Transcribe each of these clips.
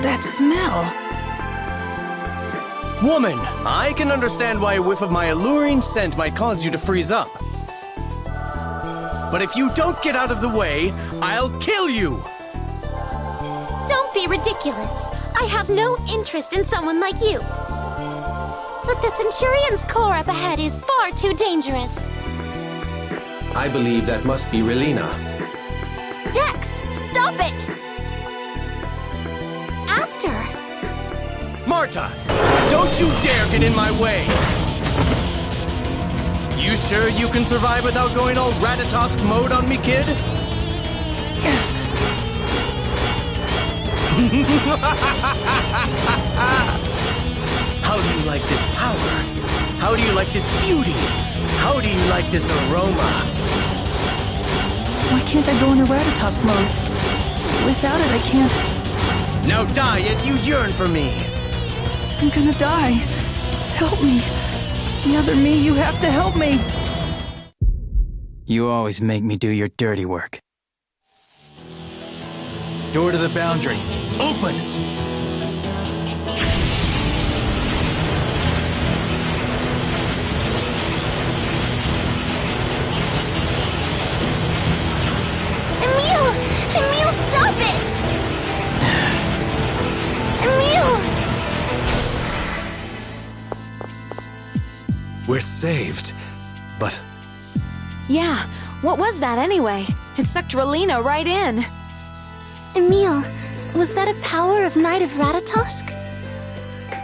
That smell. Woman, I can understand why a whiff of my alluring scent might cause you to freeze up. But if you don't get out of the way, I'll kill you! Don't be ridiculous. I have no interest in someone like you. But the Centurion's core up ahead is far too dangerous. I believe that must be Relina. Dex, stop it! Aster! Marta, don't you dare get in my way! You sure you can survive without going all Ratatosk mode on me, kid? How do you like this power? How do you like this beauty? How do you like this aroma? Why can't I go into Ratatosk mode? Without it, I can't... Now die as you yearn for me! I'm gonna die. Help me. The other me, you have to help me. You always make me do your dirty work. Door to the boundary. Open! Emile, stop it! Emile! We're saved, but... Yeah, what was that anyway? It sucked Relina right in. Emile, was that a power of Knight of Ratatosk?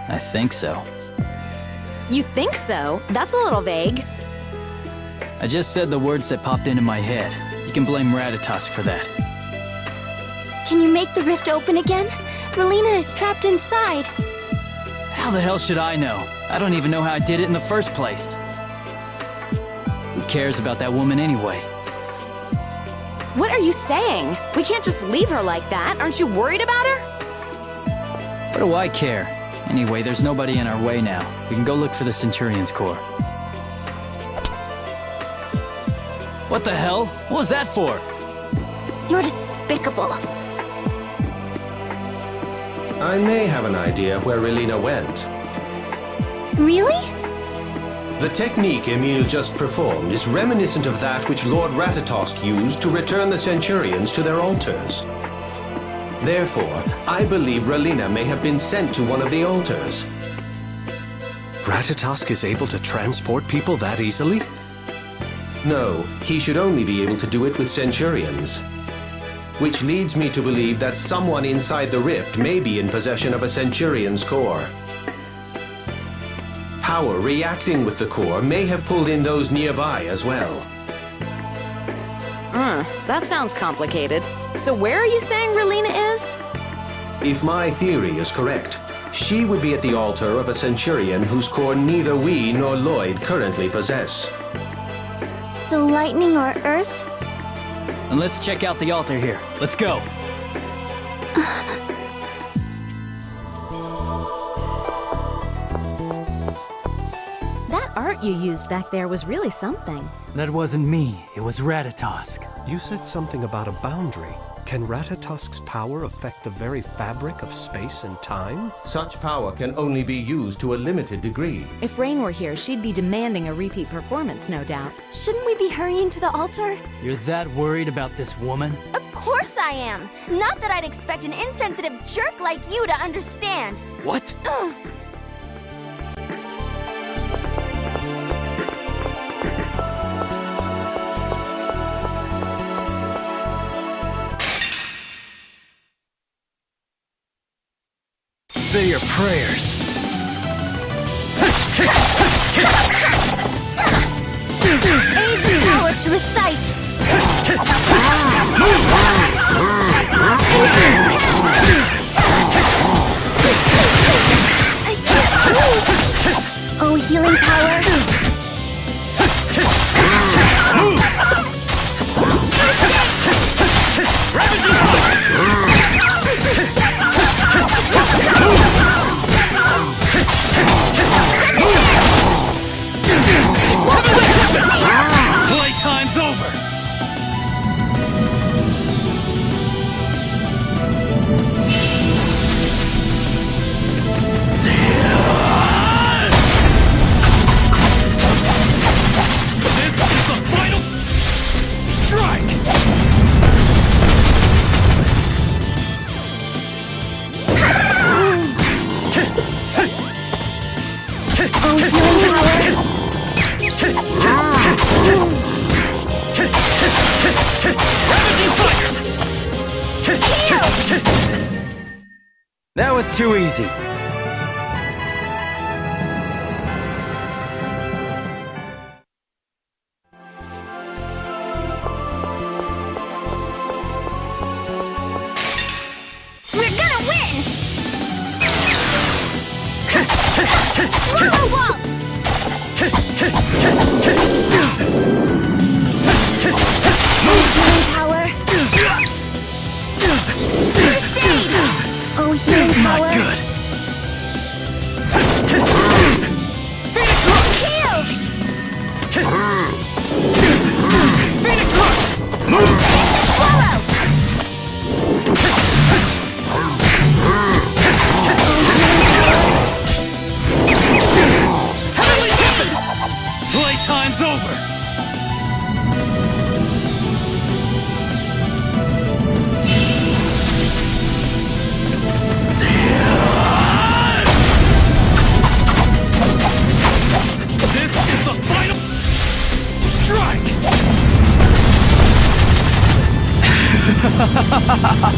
I think so. You think so? That's a little vague. I just said the words that popped into my head. You can blame Ratatosk for that. Can you make the rift open again? Relina is trapped inside. How the hell should I know? I don't even know how I did it in the first place. Who cares about that woman anyway? What are you saying? We can't just leave her like that. Aren't you worried about her? What do I care? Anyway, there's nobody in our way now. We can go look for the Centurion's core. What the hell? What was that for? You're despicable. I may have an idea where Relina went. Really? The technique Emile just performed is reminiscent of that which Lord Ratatosk used to return the Centurions to their altars. Therefore, I believe Relina may have been sent to one of the altars. Ratatosk is able to transport people that easily? No, he should only be able to do it with Centurions. Which leads me to believe that someone inside the rift may be in possession of a Centurion's core. Power reacting with the core may have pulled in those nearby as well. That sounds complicated. So where are you saying Relina is? If my theory is correct, she would be at the altar of a Centurion whose core neither we nor Lloyd currently possess. So lightning or earth? And let's check out the altar here. Let's go. That art you used back there was really something. That wasn't me. It was Ratatosk. You said something about a boundary. Can Ratatosk's power affect the very fabric of space and time? Such power can only be used to a limited degree. If Rain were here, she'd be demanding a repeat performance, no doubt. Shouldn't we be hurrying to the altar? You're that worried about this woman? Of course I am! Not that I'd expect an insensitive jerk like you to understand. What? Ugh. Say your prayers. Aid the power to recite! I can't move! Oh, healing power! Playtime's over! That was too easy. We're gonna win! Swallow waltz! Healing power! First aid! Oh, healing power! Not good. Phoenix Rush! Heal! Phoenix Rush! Swallow! Heavenly Tempest! Playtime's over! This is the final strike!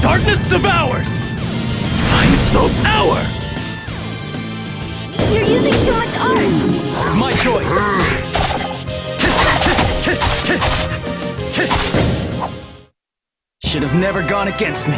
Darkness devours! I'm so power! You're using too much art! It's my choice! Should have never gone against me.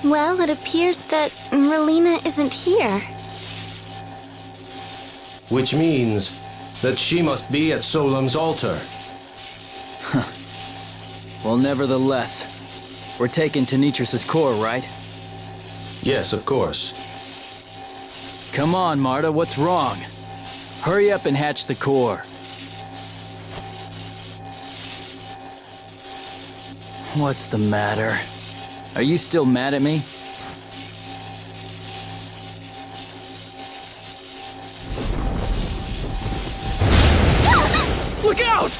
Well, it appears that Relina isn't here. Which means that she must be at Solemn's altar. Well, nevertheless, we're taking Tanitrus's core, right? Yes, of course. Come on, Marta, what's wrong? Hurry up and hatch the core. What's the matter? Are you still mad at me? Look out!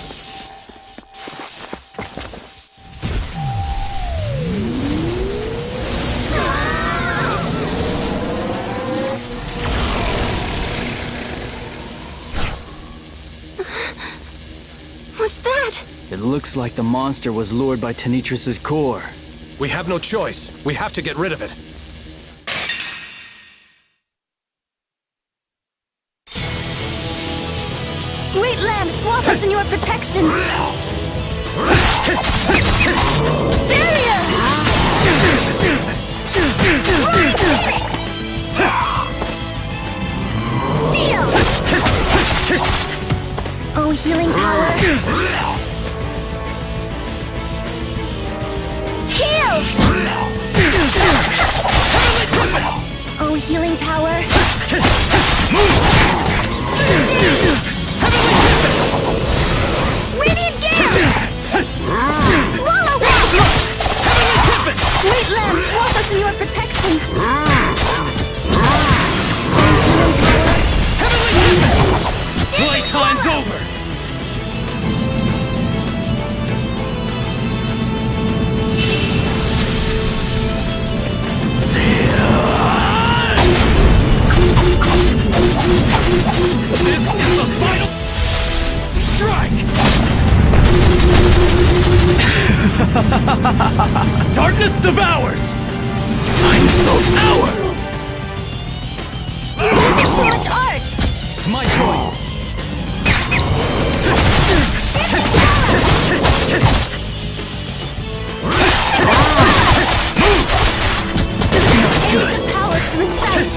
What's that? It looks like the monster was lured by Tanitrus's core. We have no choice. We have to get rid of it. Great land, swamp us in your protection! Barrier! Phoenix! Steel! Oh, healing power! Heal! Oh, healing power! Radiant Gale! Swallow Rock! Great land, swamp us in your protection! Playtime's over! my choice. Good. Power to recite.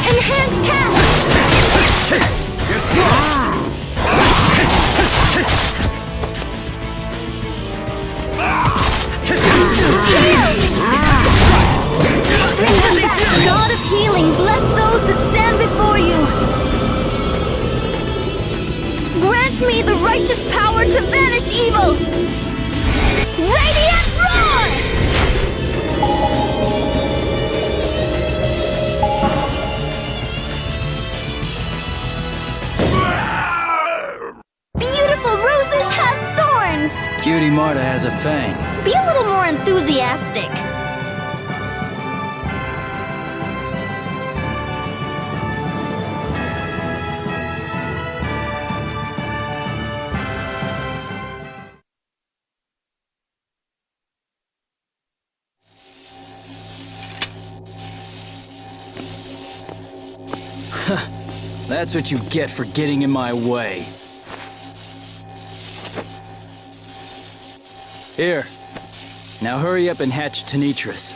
Enhanced cast. You're slow. Bring them back. God of healing, bless those that stand before you. Grant me the righteous power to banish evil. Radiant roar! Beautiful roses have thorns. Cutie Marta has a fang. Be a little more enthusiastic. That's what you get for getting in my way. Here. Now hurry up and hatch Tenitris.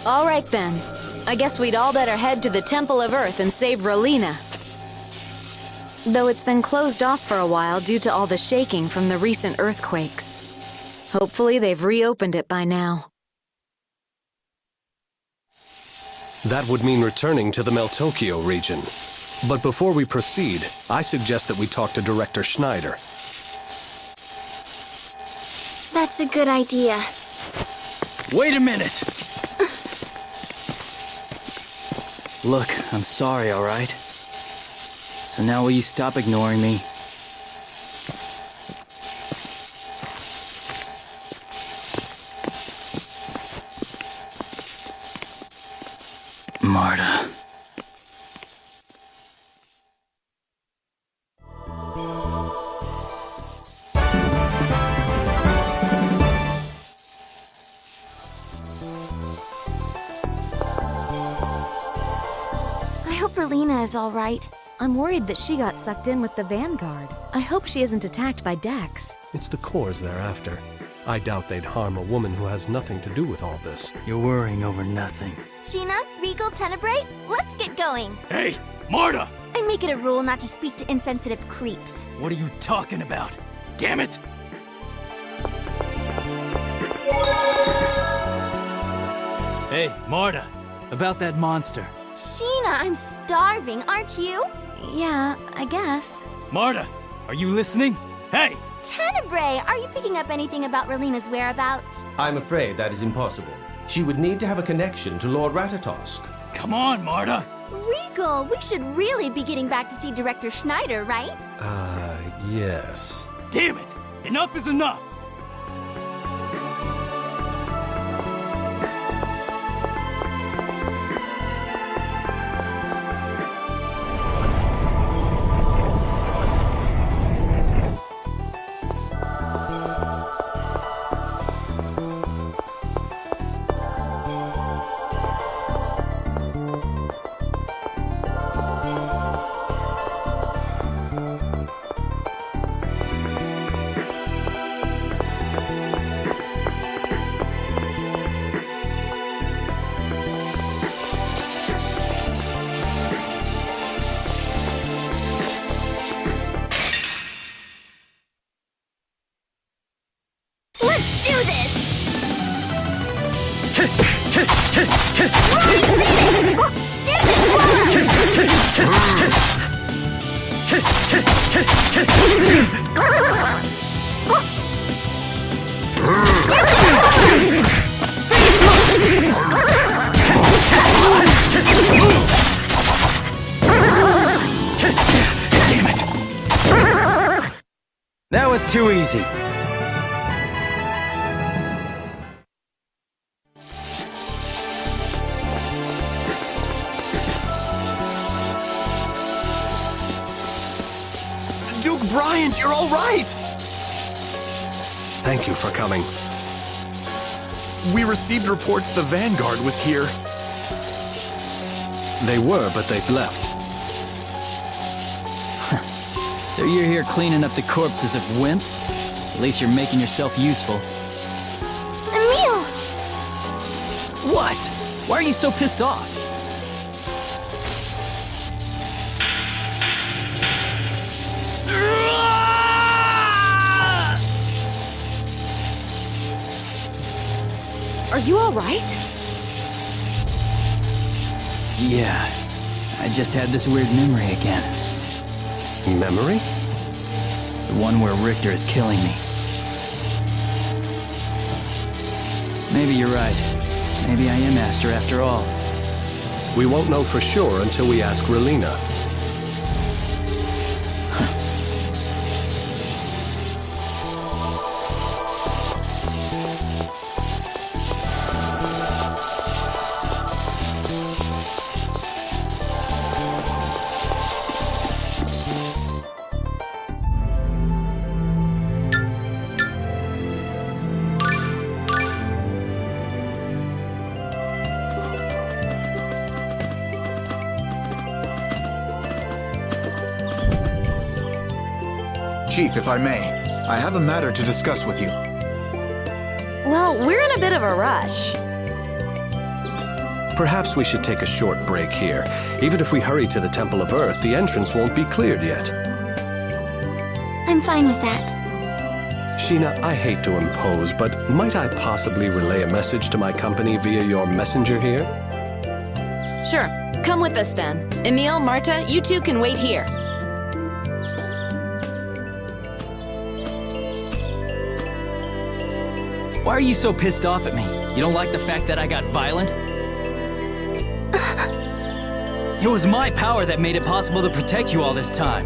All right then. I guess we'd all better head to the Temple of Earth and save Relina. Though it's been closed off for a while due to all the shaking from the recent earthquakes. Hopefully they've reopened it by now. That would mean returning to the Meltokio region. But before we proceed, I suggest that we talk to Director Schneider. That's a good idea. Wait a minute! Look, I'm sorry, all right? So now will you stop ignoring me? Marta. I hope Relina is all right. I'm worried that she got sucked in with the Vanguard. I hope she isn't attacked by Dex. It's the cores they're after. I doubt they'd harm a woman who has nothing to do with all this. You're worrying over nothing. Sheena, Regal, Tenebrae, let's get going. Hey, Marta! I make it a rule not to speak to insensitive creeps. What are you talking about? Damn it! Hey, Marta, about that monster. Sheena, I'm starving, aren't you? Yeah, I guess. Marta, are you listening? Hey! Tenebrae, are you picking up anything about Relina's whereabouts? I'm afraid that is impossible. She would need to have a connection to Lord Ratatosk. Come on, Marta! Regal, we should really be getting back to see Director Schneider, right? Yes. Damn it! Enough is enough! Let's do this! Damn it! That was too easy. Duke Bryant, you're all right! Thank you for coming. We received reports the Vanguard was here. They were, but they've left. So you're here cleaning up the corpses of wimps? At least you're making yourself useful. Emil! What? Why are you so pissed off? Are you all right? Yeah, I just had this weird memory again. Memory? The one where Richter is killing me. Maybe you're right. Maybe I am Master after all. We won't know for sure until we ask Relina. Chief, if I may, I have a matter to discuss with you. Well, we're in a bit of a rush. Perhaps we should take a short break here. Even if we hurry to the Temple of Earth, the entrance won't be cleared yet. I'm fine with that. Sheena, I hate to impose, but might I possibly relay a message to my company via your messenger here? Sure, come with us then. Emil, Marta, you two can wait here. Why are you so pissed off at me? You don't like the fact that I got violent? It was my power that made it possible to protect you all this time.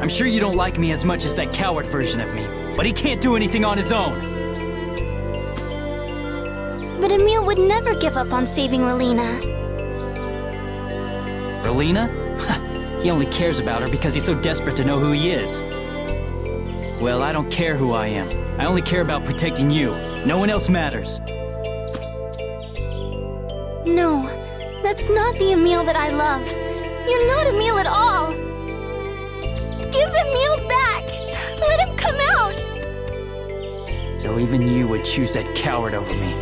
I'm sure you don't like me as much as that coward version of me, but he can't do anything on his own. But Emil would never give up on saving Relina. Relina? He only cares about her because he's so desperate to know who he is. Well, I don't care who I am. I only care about protecting you. No one else matters. No, that's not the Emil that I love. You're not Emil at all. Give Emil back! Let him come out! So even you would choose that coward over me.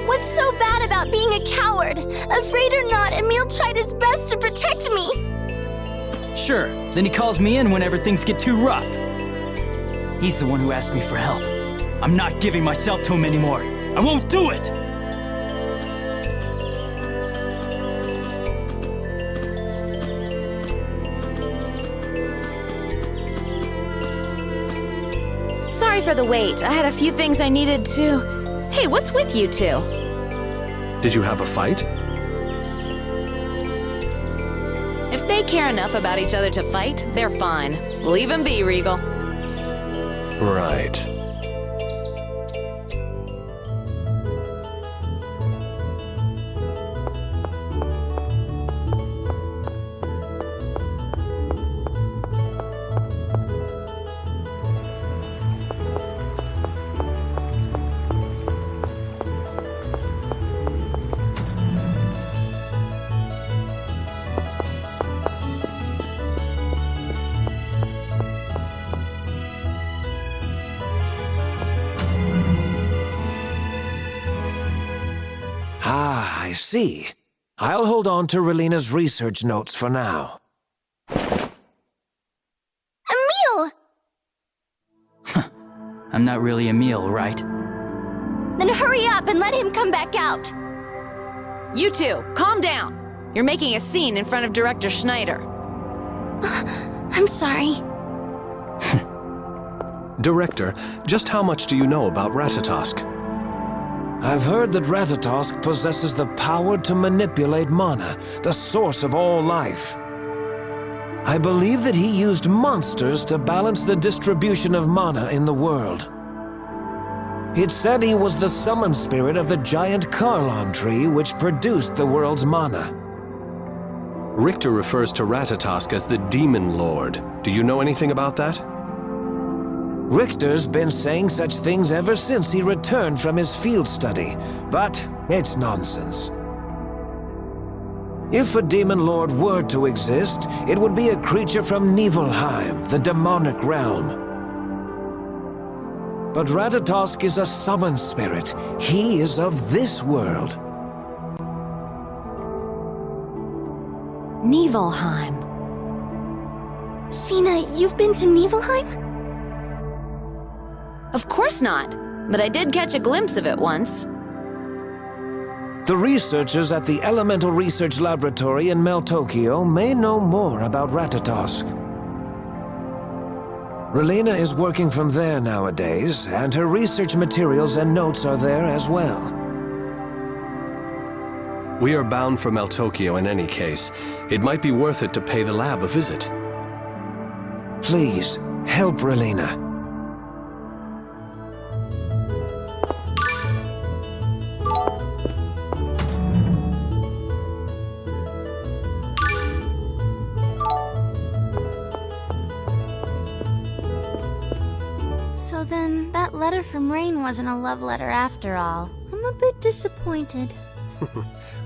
What's so bad about being a coward? Afraid or not, Emil tried his best to protect me. Sure, then he calls me in whenever things get too rough. He's the one who asked me for help. I'm not giving myself to him anymore. I won't do it! Sorry for the wait. I had a few things I needed to... Hey, what's with you two? Did you have a fight? If they care enough about each other to fight, they're fine. Leave them be, Regal. Right. Ah, I see. I'll hold on to Relina's research notes for now. Emil! I'm not really Emil, right? Then hurry up and let him come back out. You two, calm down. You're making a scene in front of Director Schneider. I'm sorry. Director, just how much do you know about Ratatosk? I've heard that Ratatosk possesses the power to manipulate mana, the source of all life. I believe that he used monsters to balance the distribution of mana in the world. It said he was the summon spirit of the giant Carlon tree which produced the world's mana. Richter refers to Ratatosk as the Demon Lord. Do you know anything about that? Richter's been saying such things ever since he returned from his field study, but it's nonsense. If a demon lord were to exist, it would be a creature from Niflheim, the demonic realm. But Ratatosk is a summon spirit. He is of this world. Niflheim. Sheena, you've been to Niflheim? Of course not, but I did catch a glimpse of it once. The researchers at the Elemental Research Laboratory in Meltokio may know more about Ratatosk. Relena is working from there nowadays, and her research materials and notes are there as well. We are bound for Meltokio in any case. It might be worth it to pay the lab a visit. Please, help Relena. So then, that letter from Rain wasn't a love letter after all. I'm a bit disappointed.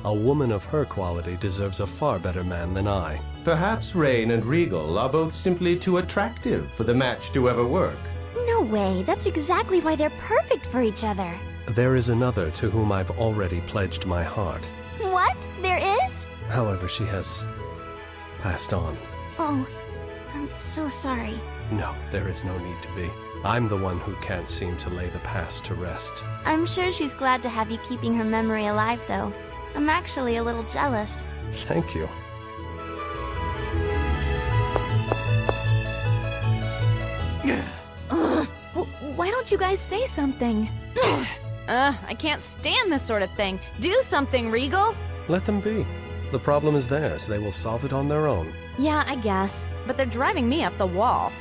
A woman of her quality deserves a far better man than I. Perhaps Rain and Regal are both simply too attractive for the match to ever work. No way, that's exactly why they're perfect for each other. There is another to whom I've already pledged my heart. What? There is? However, she has passed on. Oh, I'm so sorry. No, there is no need to be. I'm the one who can't seem to lay the past to rest. I'm sure she's glad to have you keeping her memory alive, though. I'm actually a little jealous. Thank you. Why don't you guys say something? I can't stand this sort of thing. Do something, Regal! Let them be. The problem is theirs. They will solve it on their own. Yeah, I guess. But they're driving me up the wall.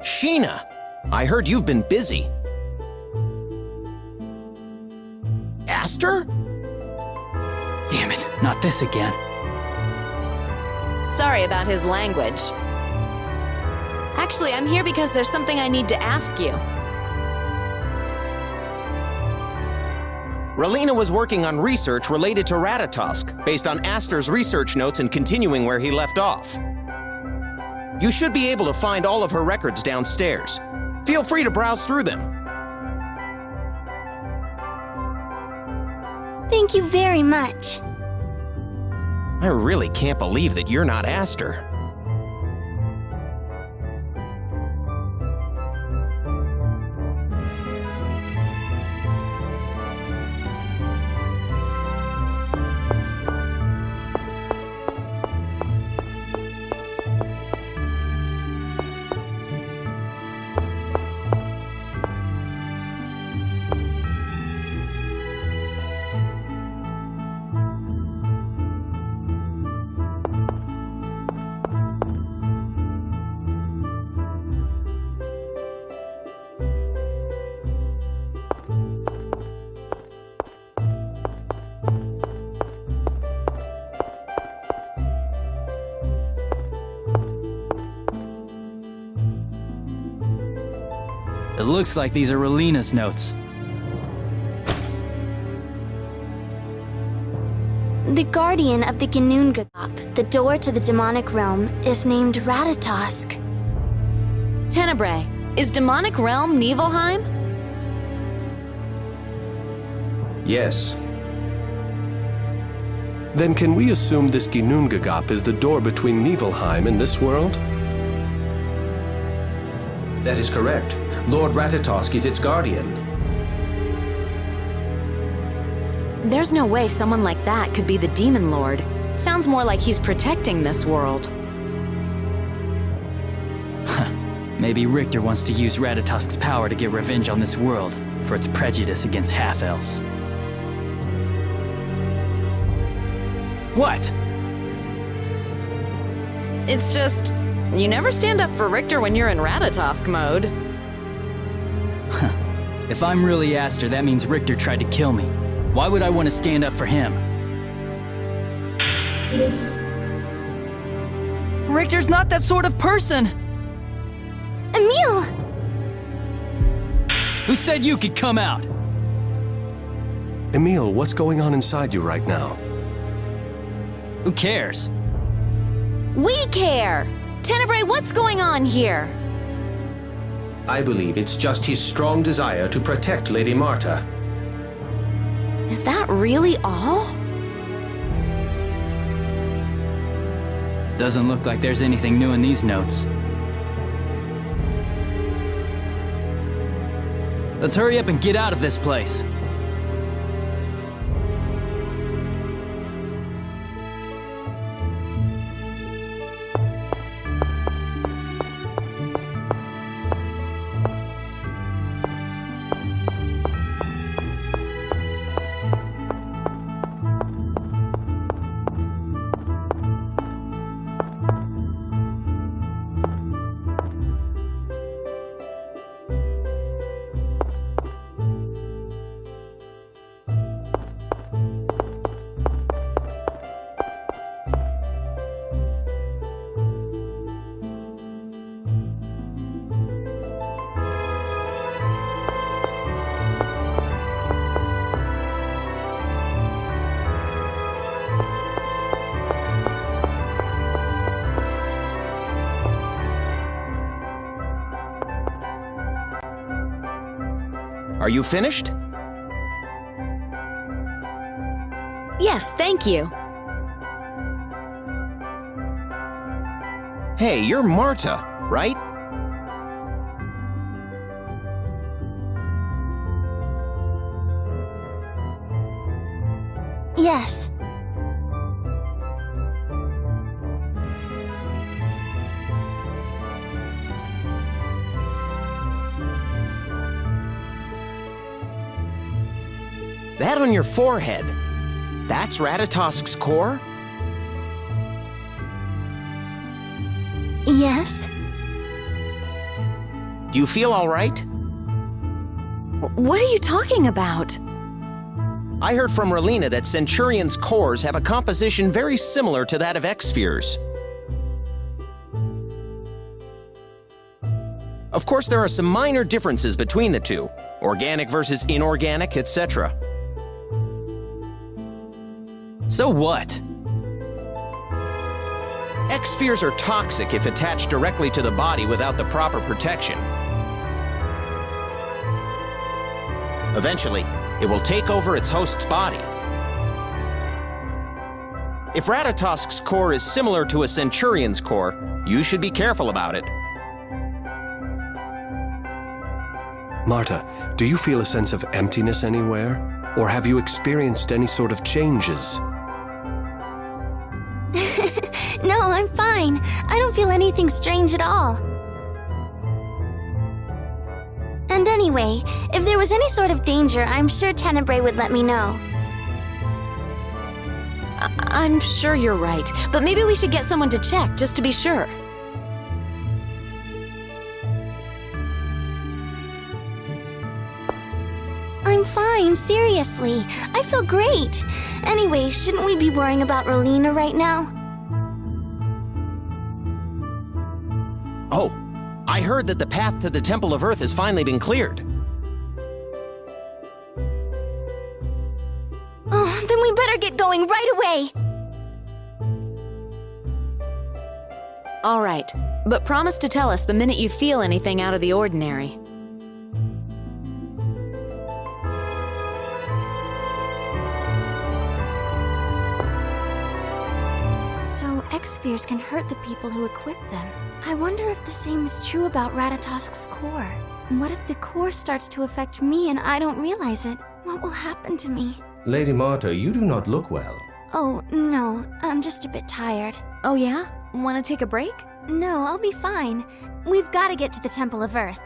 Sheena, I heard you've been busy. Aster? Damn it, not this again. Sorry about his language. Actually, I'm here because there's something I need to ask you. Relina was working on research related to Ratatosk, based on Aster's research notes and continuing where he left off. You should be able to find all of her records downstairs. Feel free to browse through them. Thank you very much. I really can't believe that you're not Aster. It looks like these are Relina's notes. The guardian of the Ginnungagap, the door to the demonic realm, is named Ratatosk. Tenebrae, is demonic realm Niflheim? Yes. Then can we assume this Ginnungagap is the door between Niflheim and this world? That is correct. Lord Ratatosk is its guardian. There's no way someone like that could be the Demon Lord. Sounds more like he's protecting this world. Maybe Richter wants to use Ratatosk's power to get revenge on this world for its prejudice against half-elves. What? It's just, you never stand up for Richter when you're in Ratatosk mode. If I'm really Aster, that means Richter tried to kill me. Why would I want to stand up for him? Richter's not that sort of person. Emil! Who said you could come out? Emil, what's going on inside you right now? Who cares? We care! Tenebrae, what's going on here? I believe it's just his strong desire to protect Lady Marta. Is that really all? Doesn't look like there's anything new in these notes. Let's hurry up and get out of this place. Are you finished? Yes, thank you. Hey, you're Marta, right? Yes. That on your forehead, that's Ratatosk's core? Yes. Do you feel all right? What are you talking about? I heard from Relina that Centurion's cores have a composition very similar to that of X-Spheres. Of course, there are some minor differences between the two, organic versus inorganic, etc. So what? X-spheres are toxic if attached directly to the body without the proper protection. Eventually, it will take over its host's body. If Ratatosk's core is similar to a Centurion's core, you should be careful about it. Marta, do you feel a sense of emptiness anywhere? Or have you experienced any sort of changes? No, I'm fine. I don't feel anything strange at all. And anyway, if there was any sort of danger, I'm sure Tenebrae would let me know. I'm sure you're right, but maybe we should get someone to check, just to be sure. I'm fine, seriously. I feel great. Anyway, shouldn't we be worrying about Relina right now? Oh, I heard that the path to the Temple of Earth has finally been cleared. Oh, then we better get going right away. All right, but promise to tell us the minute you feel anything out of the ordinary. So, X-spheres can hurt the people who equip them. I wonder if the same is true about Ratatosk's core. What if the core starts to affect me and I don't realize it? What will happen to me? Lady Marta, you do not look well. Oh, no, I'm just a bit tired. Oh yeah? Want to take a break? No, I'll be fine. We've got to get to the Temple of Earth.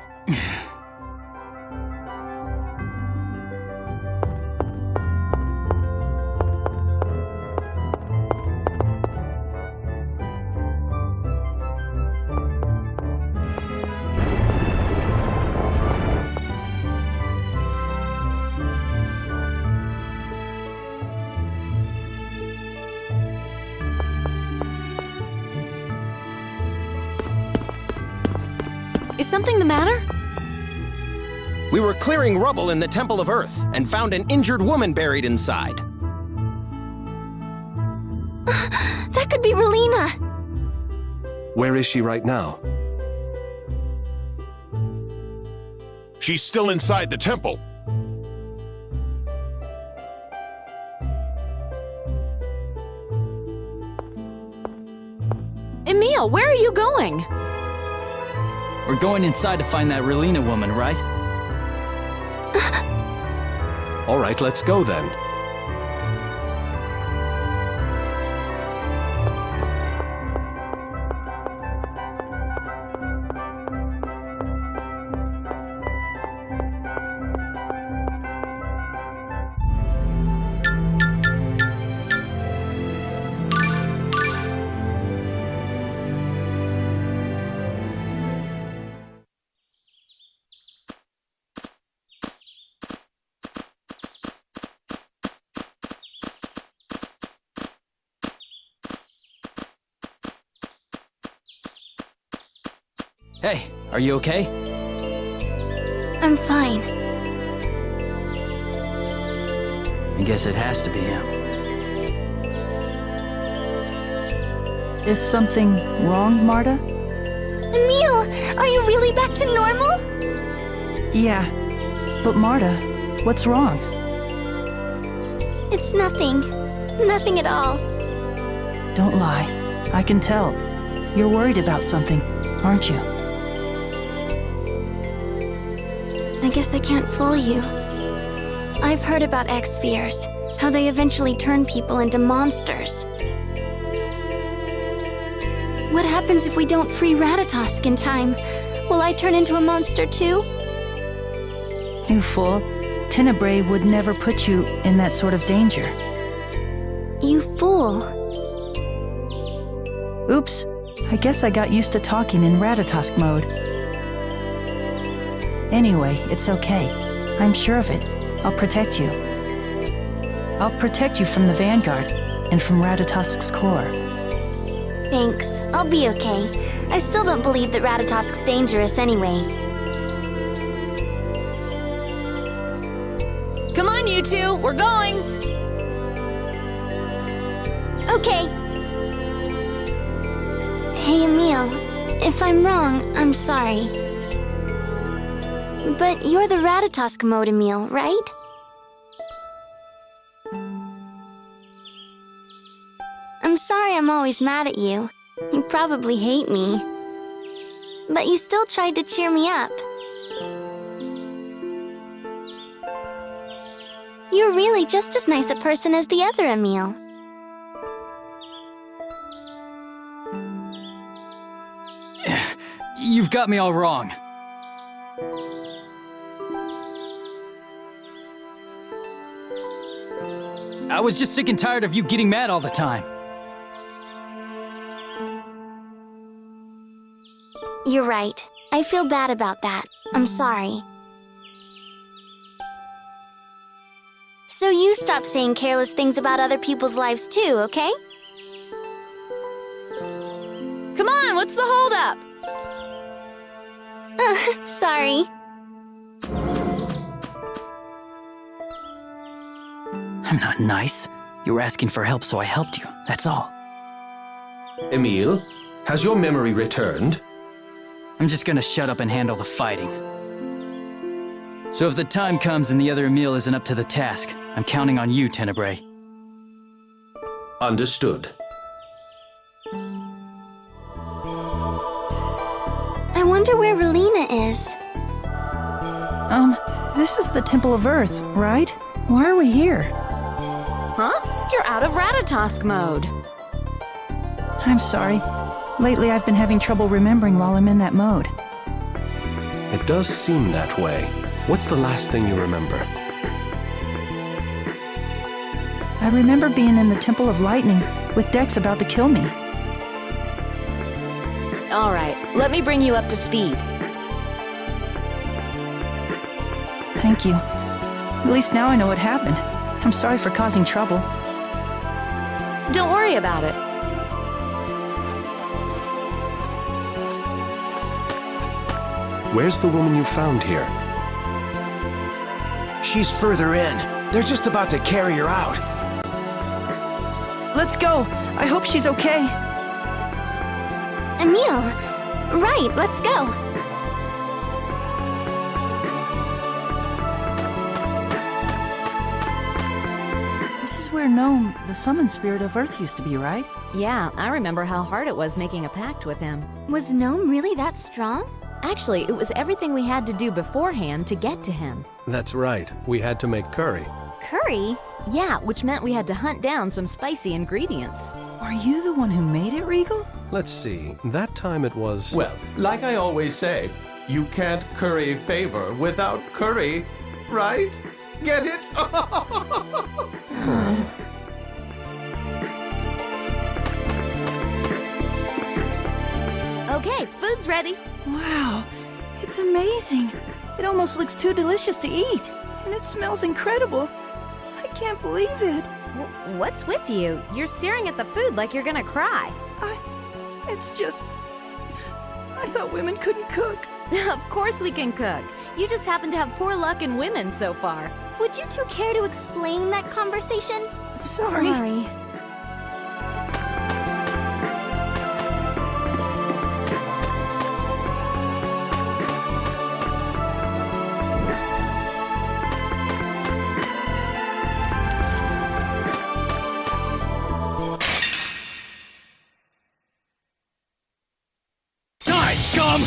Is something the matter? We were clearing rubble in the Temple of Earth and found an injured woman buried inside. That could be Relina! Where is she right now? She's still inside the temple. Emil, where are you going? We're going inside to find that Relina woman, right? All right, let's go then. Hey, are you okay? I'm fine. I guess it has to be him. Is something wrong, Marta? Emil, are you really back to normal? Yeah. But Marta, what's wrong? It's nothing. Nothing at all. Don't lie. I can tell. You're worried about something, aren't you? I guess I can't fool you. I've heard about X-spheres, how they eventually turn people into monsters. What happens if we don't free Ratatosk in time? Will I turn into a monster too? You fool. Tenebrae would never put you in that sort of danger. You fool. Oops. I guess I got used to talking in Ratatosk mode. Anyway, it's okay. I'm sure of it. I'll protect you. I'll protect you from the Vanguard and from Ratatosk's core. Thanks. I'll be okay. I still don't believe that Ratatosk's dangerous anyway. Come on, you two, we're going! Okay. Hey, Emil. If I'm wrong, I'm sorry. But you're the Ratatosk mode, Emil, right? I'm sorry I'm always mad at you. You probably hate me. But you still tried to cheer me up. You're really just as nice a person as the other Emil. You've got me all wrong. I was just sick and tired of you getting mad all the time. You're right. I feel bad about that. I'm sorry. So you stop saying careless things about other people's lives too, okay? Come on, what's the holdup? Sorry. I'm not nice. You were asking for help, so I helped you. That's all. Emil, has your memory returned? I'm just gonna shut up and handle the fighting. So if the time comes and the other Emil isn't up to the task, I'm counting on you, Tenebrae. Understood. I wonder where Relina is. This is the Temple of Earth, right? Why are we here? Huh? You're out of Ratatosk mode. I'm sorry. Lately I've been having trouble remembering while I'm in that mode. It does seem that way. What's the last thing you remember? I remember being in the Temple of Lightning, with Dex about to kill me. All right, let me bring you up to speed. Thank you. At least now I know what happened. I'm sorry for causing trouble. Don't worry about it. Where's the woman you found here? She's further in. They're just about to carry her out. Let's go! I hope she's okay. Emil! Right, let's go. This is where Gnome, the summon spirit of Earth, used to be, right? Yeah, I remember how hard it was making a pact with him. Was Gnome really that strong? Actually, it was everything we had to do beforehand to get to him. That's right. We had to make curry. Curry? Yeah, which meant we had to hunt down some spicy ingredients. Are you the one who made it, Regal? Let's see. That time it was... Well, like I always say, you can't curry favor without curry, right? Get it? Okay, food's ready. Wow, it's amazing. It almost looks too delicious to eat. And it smells incredible. I can't believe it. What's with you? You're staring at the food like you're gonna cry. It's just... I thought women couldn't cook. Of course we can cook. You just happen to have poor luck in women so far. Would you two care to explain that conversation? Sorry. Die, scum!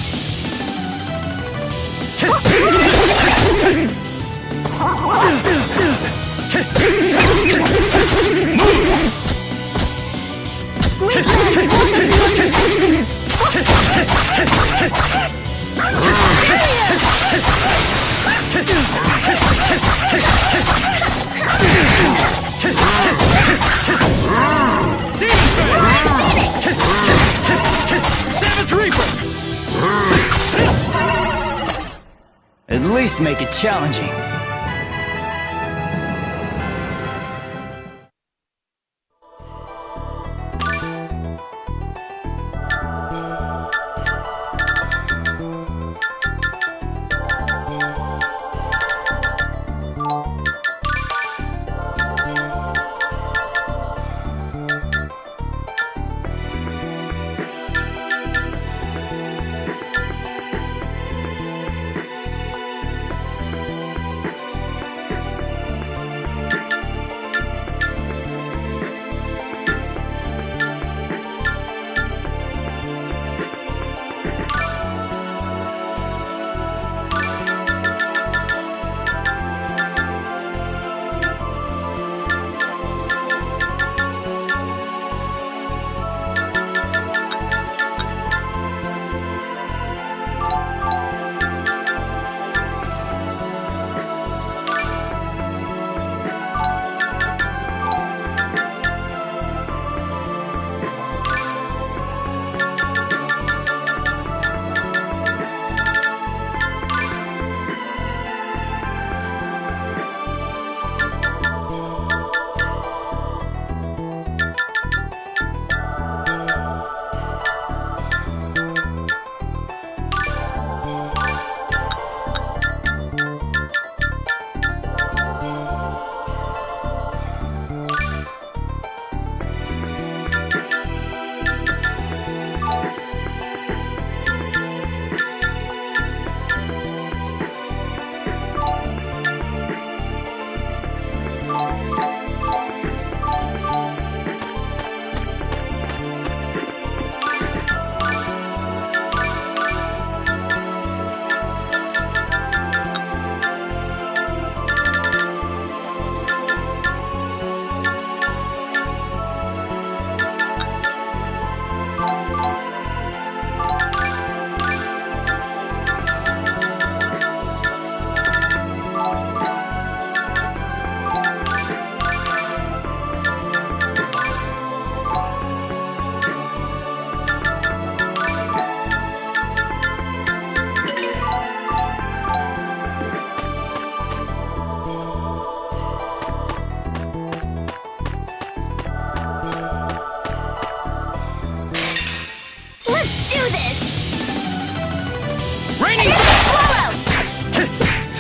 Seventh Reaper! At least make it challenging.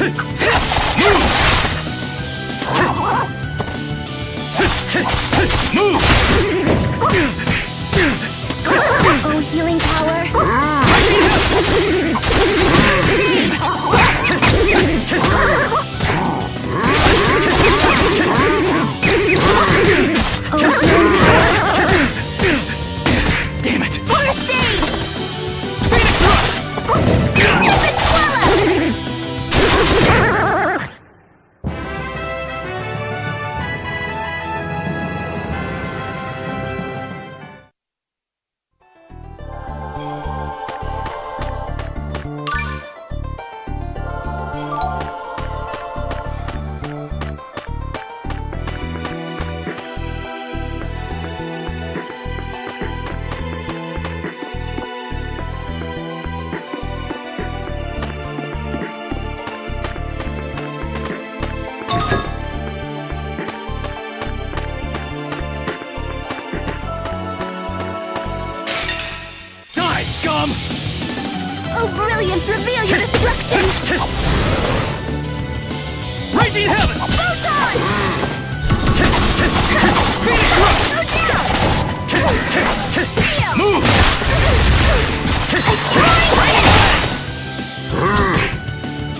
Oh, healing power. Oh, healing power. Damn it! First aid! Phoenix Rush! Die, scum! Oh, brilliant! Reveal your destruction! Raging Heaven! Photon! Phoenix Rush! Go down! Steel! Move!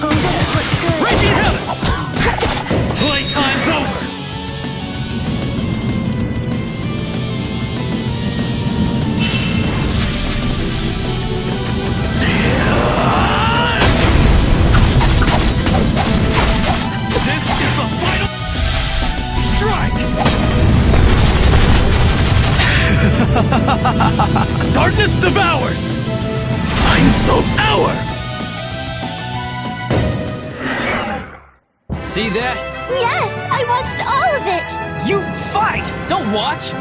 Oh, that looks good. Raging Heaven! Playtime's over! This is the final strike! Darkness devours! I'm so hour! See that? Yes, I watched all of it! You fight! Don't watch!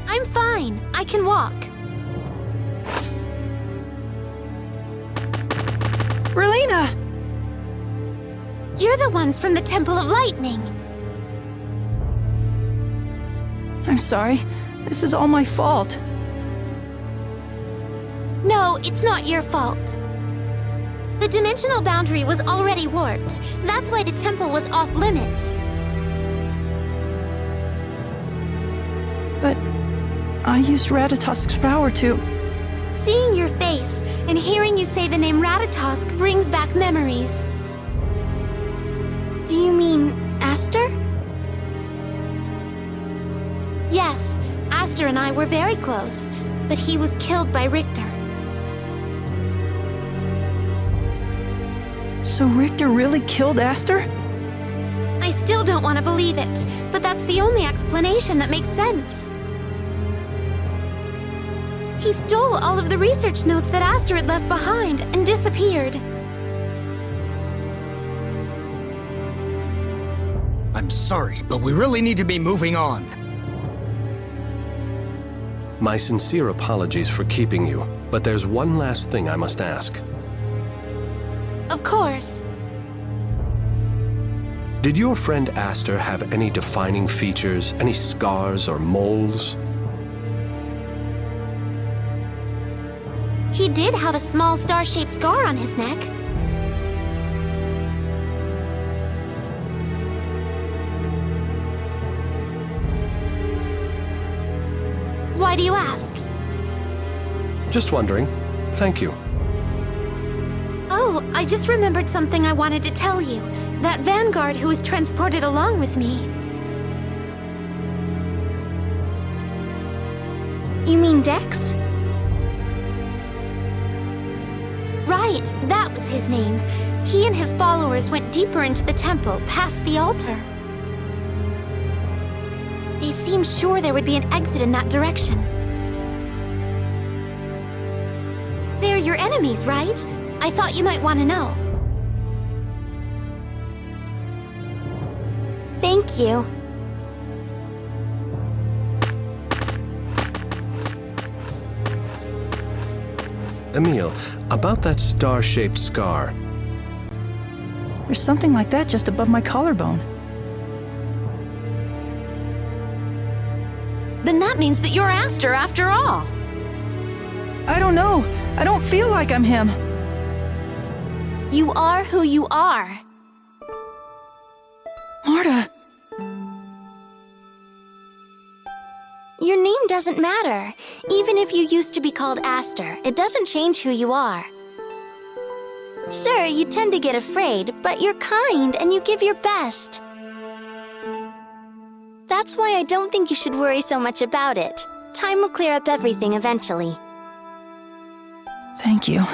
I'm fine. I can walk. Relina! You're the ones from the Temple of Lightning. I'm sorry. This is all my fault. No, it's not your fault. The dimensional boundary was already warped. That's why the temple was off limits. But I used Ratatosk's power to... Seeing your face and hearing you say the name Ratatosk brings back memories. Do you mean Aster? Yes, Aster and I were very close, but he was killed by Richter. So Richter really killed Aster? I still don't want to believe it, but that's the only explanation that makes sense. He stole all of the research notes that Aster had left behind and disappeared. I'm sorry, but we really need to be moving on. My sincere apologies for keeping you, but there's one last thing I must ask. Of course. Did your friend Aster have any defining features, any scars or moles? He did have a small star-shaped scar on his neck. Why do you ask? Just wondering. Thank you. Oh, I just remembered something I wanted to tell you. That Vanguard who was transported along with me. You mean Dex? Right, that was his name. He and his followers went deeper into the temple, past the altar. They seemed sure there would be an exit in that direction. They're your enemies, right? I thought you might want to know. Thank you. Emil, about that star-shaped scar. There's something like that just above my collarbone. Then that means that you're Aster after all. I don't know. I don't feel like I'm him. You are who you are. Marta! Your name doesn't matter. Even if you used to be called Aster, it doesn't change who you are. Sure, you tend to get afraid, but you're kind and you give your best. That's why I don't think you should worry so much about it. Time will clear up everything eventually. Thank you.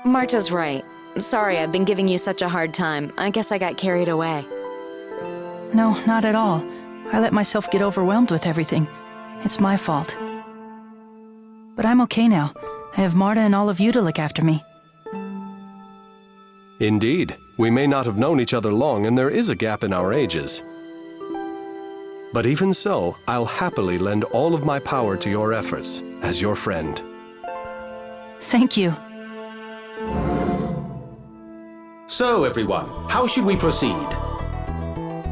Marta's right. Sorry I've been giving you such a hard time. I guess I got carried away. No, not at all. I let myself get overwhelmed with everything. It's my fault. But I'm okay now. I have Marta and all of you to look after me. Indeed, we may not have known each other long, and there is a gap in our ages. But even so, I'll happily lend all of my power to your efforts, as your friend. Thank you. So, everyone, how should we proceed?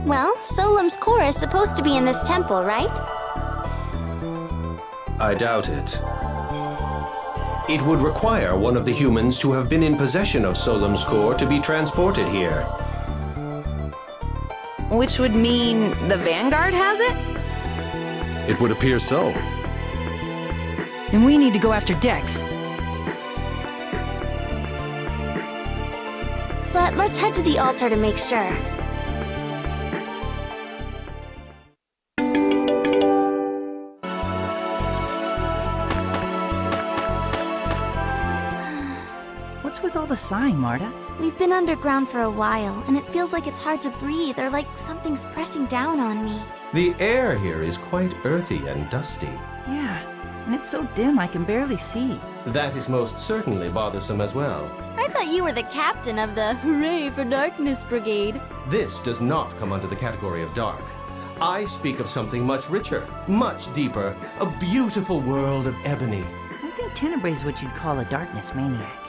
Well, Solemn's core is supposed to be in this temple, right? I doubt it. It would require one of the humans to have been in possession of Solemn's core to be transported here. Which would mean the Vanguard has it? It would appear so. Then we need to go after Dex. But let's head to the altar to make sure. What's with all the sighing, Marta? We've been underground for a while, and it feels like it's hard to breathe, or like something's pressing down on me. The air here is quite earthy and dusty. Yeah, and it's so dim I can barely see. That is most certainly bothersome as well. I thought you were the captain of the Hooray for Darkness Brigade. This does not come under the category of dark. I speak of something much richer, much deeper, a beautiful world of ebony. I think Tenebrae is what you'd call a darkness maniac.